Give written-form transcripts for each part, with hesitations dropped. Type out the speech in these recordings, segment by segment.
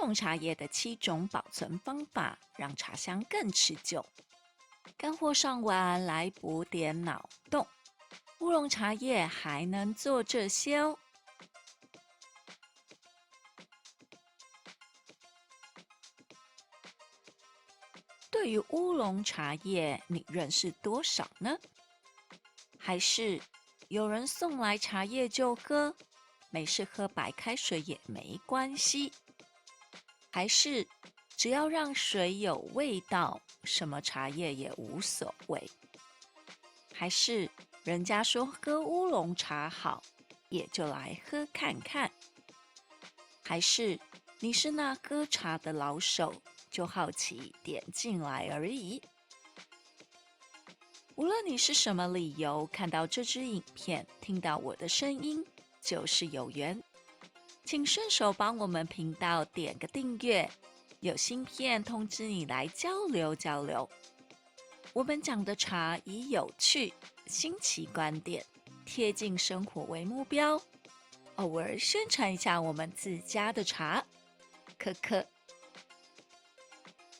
龙茶叶的7种保存方法，让茶香更持久。干货上完，来补点脑洞。乌龙茶叶还能做这些哦。对于乌龙茶叶，你认识多少呢？还是有人送来茶叶就喝，没事喝白开水也没关系？还是只要让水有味道，什么茶叶也无所谓？还是人家说喝乌龙茶好，也就来喝看看？还是你是那喝茶的老手，就好奇点进来而已？无论你是什么理由看到这支影片，听到我的声音，就是有缘。请顺手帮我们频道点个订阅，有新片通知你来交流交流。我们讲的茶以有趣、新奇观点，贴近生活为目标，偶尔宣传一下我们自家的茶。可可，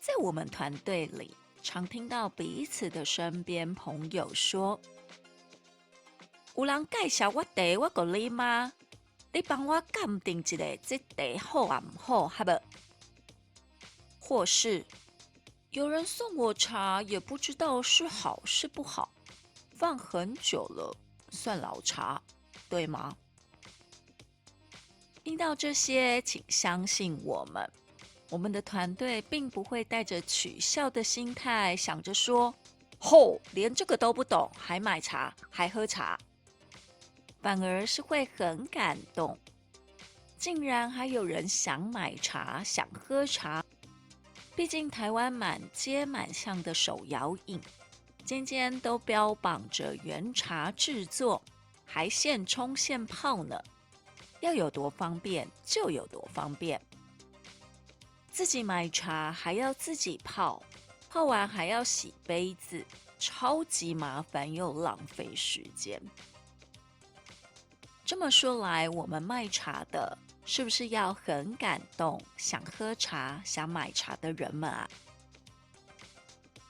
在我们团队里，常听到彼此的身边朋友说：“有人介绍我茶，我给你吗？你帮我鉴定一下，这茶好啊唔好，好不？”或是有人送我茶，也不知道是好是不好，放很久了，算老茶，对吗？听到这些，请相信我们的团队并不会带着取笑的心态，想着说：“吼，连这个都不懂，还买茶，还喝茶。”反而是会很感动，竟然还有人想买茶，想喝茶。毕竟台湾满街满巷的手摇饮，间间都标榜着原茶制作，还现冲现泡呢。要有多方便就有多方便。自己买茶还要自己泡，泡完还要洗杯子，超级麻烦又浪费时间。这么说来，我们卖茶的是不是要很感动想喝茶、想买茶的人们啊？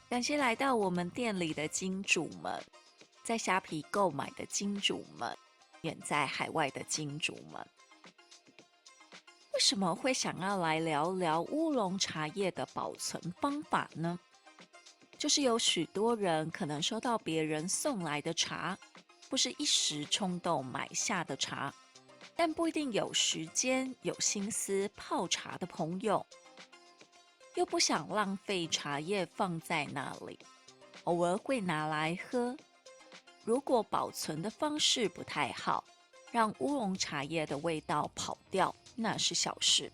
感谢来到我们店里的金主们，在虾皮购买的金主们，远在海外的金主们。为什么会想要来聊聊乌龙茶叶的保存方法呢？就是有许多人可能收到别人送来的茶，不是一时冲动买下的茶，但不一定有时间、有心思泡茶的朋友，又不想浪费茶叶放在那里，偶尔会拿来喝。如果保存的方式不太好，让乌龙茶叶的味道跑掉，那是小事。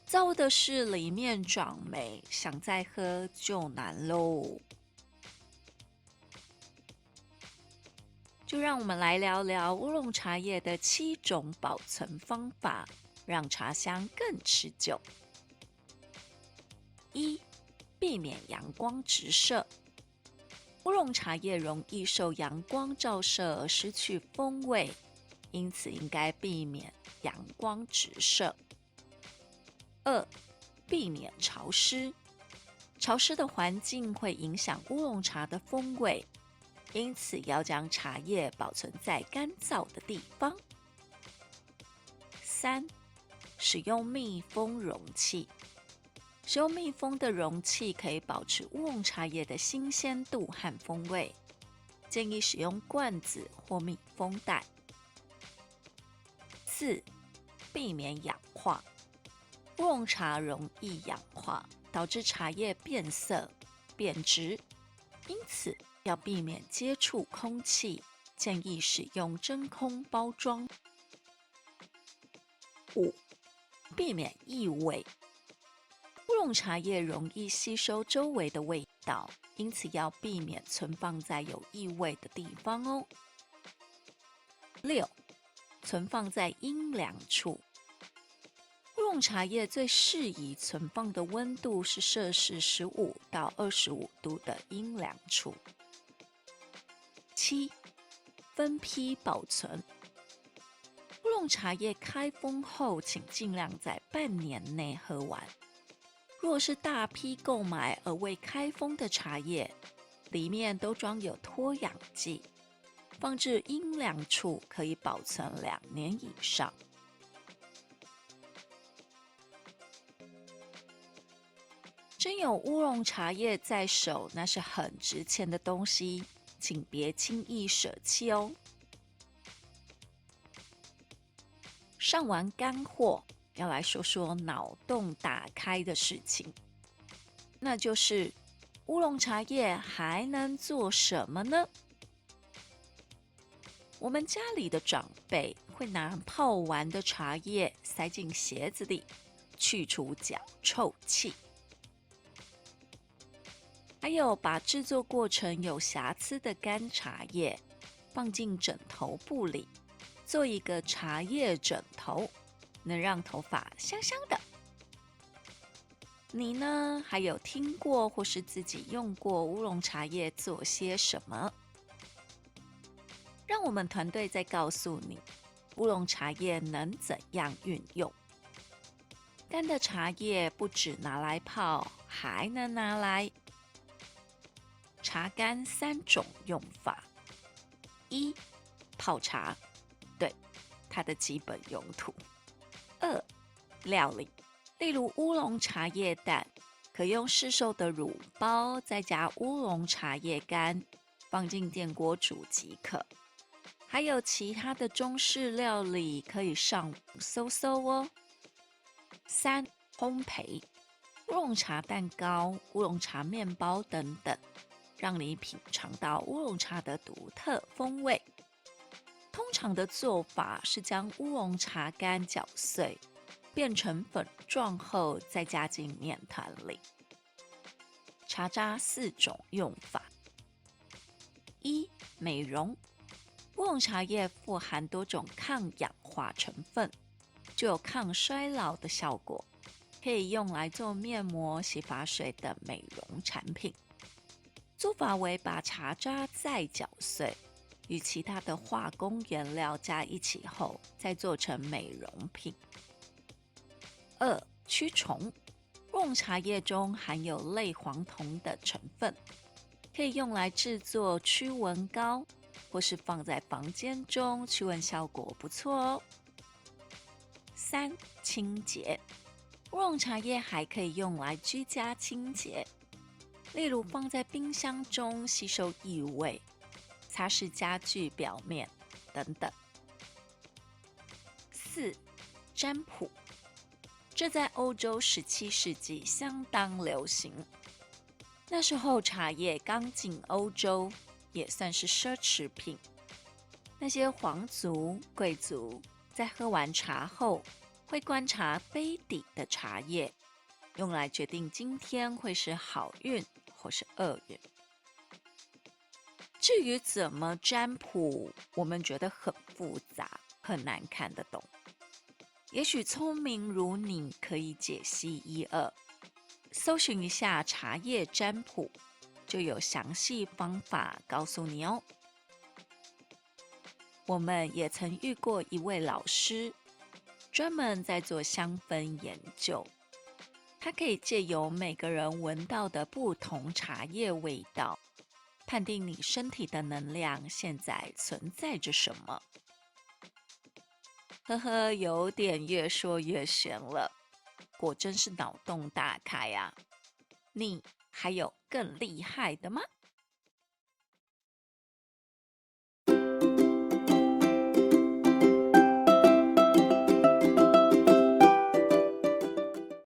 糟的是里面长霉，想再喝就难喽。就让我们来聊聊乌龙茶叶的7种保存方法，让茶香更持久。1. 避免阳光直射。乌龙茶叶容易受阳光照射而失去风味，因此应该避免阳光直射。2. 避免潮湿。潮湿的环境会影响乌龙茶的风味，因此要将茶叶保存在干燥的地方。3. 使用密封容器。使用密封的容器可以保持乌龙茶叶的新鲜度和风味，建议使用罐子或密封袋。4. 避免氧化。乌龙茶容易氧化，导致茶叶变色、变质，因此要避免接触空气，建议使用真空包装。5. 避免异味。乌龙茶叶容易吸收周围的味道，因此要避免存放在有异味的地方哦。6. 存放在阴凉处。乌龙茶叶最适宜存放的温度是摄氏15到25度的阴凉处。7. 分批保存。乌龙茶叶开封后，请尽量在半年内喝完。若是大批购买而未开封的茶叶，里面都装有脱氧剂，放置阴凉处可以保存2年以上。真有乌龙茶叶在手，那是很值钱的东西，请别轻易舍弃哦。上完干货，要来说说脑洞打开的事情，那就是乌龙茶叶还能做什么呢？我们家里的长辈会拿泡完的茶叶塞进鞋子里，去除脚臭气。还有把制作过程有瑕疵的干茶叶放进枕头布里，做一个茶叶枕头，能让头发香香的。你呢，还有听过或是自己用过乌龙茶叶做些什么？让我们团队再告诉你，乌龙茶叶能怎样运用。干的茶叶不只拿来泡，还能拿来茶干3种用法：1. 泡茶，对，它的基本用途。2. 料理，例如乌龙茶叶蛋，可用市售的乳包，再加乌龙茶叶干，放进电锅煮即可。还有其他的中式料理可以上网搜搜哦。3. 烘焙，乌龙茶蛋糕、乌龙茶面包等等，让你品尝到乌龙茶的独特风味。通常的做法是将乌龙茶干搅碎，变成粉状后，再加进面团里。茶渣4种用法： 1. 美容，乌龙茶叶富含多种抗氧化成分，具有抗衰老的效果，可以用来做面膜、洗发水等美容产品。做法为把茶渣再搅碎，与其他的化工原料加一起后，再做成美容品。2. 驱虫，乌龙茶叶中含有类黄酮的成分，可以用来制作驱蚊膏，或是放在房间中，驱蚊效果不错哦。3. 清洁，乌龙茶叶还可以用来居家清洁，例如放在冰箱中吸收异味，擦拭家具表面等等。4. 占卜，这在欧洲17世纪相当流行。那时候茶叶刚进欧洲，也算是奢侈品。那些皇族、贵族在喝完茶后，会观察杯底的茶叶，用来决定今天会是好运或是厄运。至于怎么占卜，我们觉得很复杂，很难看得懂。也许聪明如你可以解析一二，搜寻一下茶叶占卜，就有详细方法告诉你哦。我们也曾遇过一位老师，专门在做香氛研究。他可以借由每个人闻到的不同茶叶味道，判定你身体的能量现在存在着什么。呵呵，有点越说越玄了，果真是脑洞大开啊！你还有更厉害的吗？